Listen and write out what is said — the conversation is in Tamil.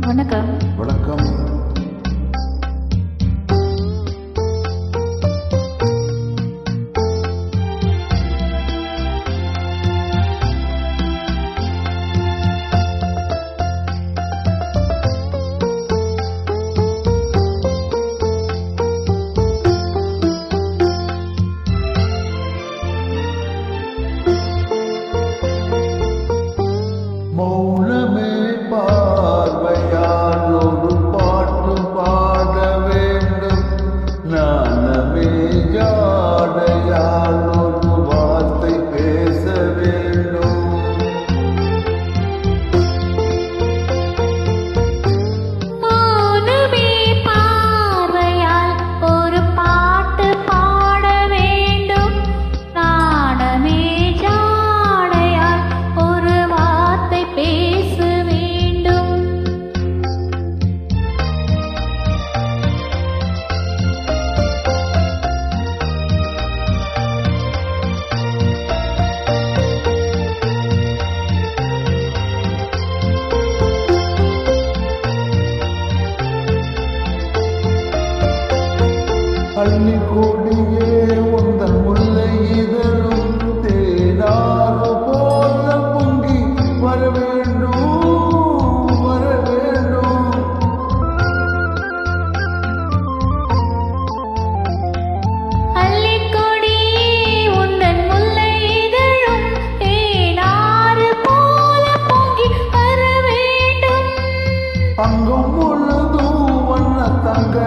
வணக்கம். வணக்கம். மௌனமே பார்வையால் ஒரு பாட்டு பாட வேண்டும், நாணமே ஜாடையால் ஒரு வார்த்தை பேச வேண்டும். மௌனமே பார்வையால் ஒரு பாட்டு பாட வேண்டும், நாணமே ஜாடையால் ஒரு வார்த்தை பேச வேண்டும். அள்ளி கொடியே உந்தன் முல்லை இதழும் தேனாறு போல பொங்கி வர வேண்டும், வர வேண்டும். அல்லிக்கொடி உந்தன் முல்லை இதழும் தேனாறு போல பொங்கி வர வேண்டும். அங்கும் முழுதும் வண்ண தங்க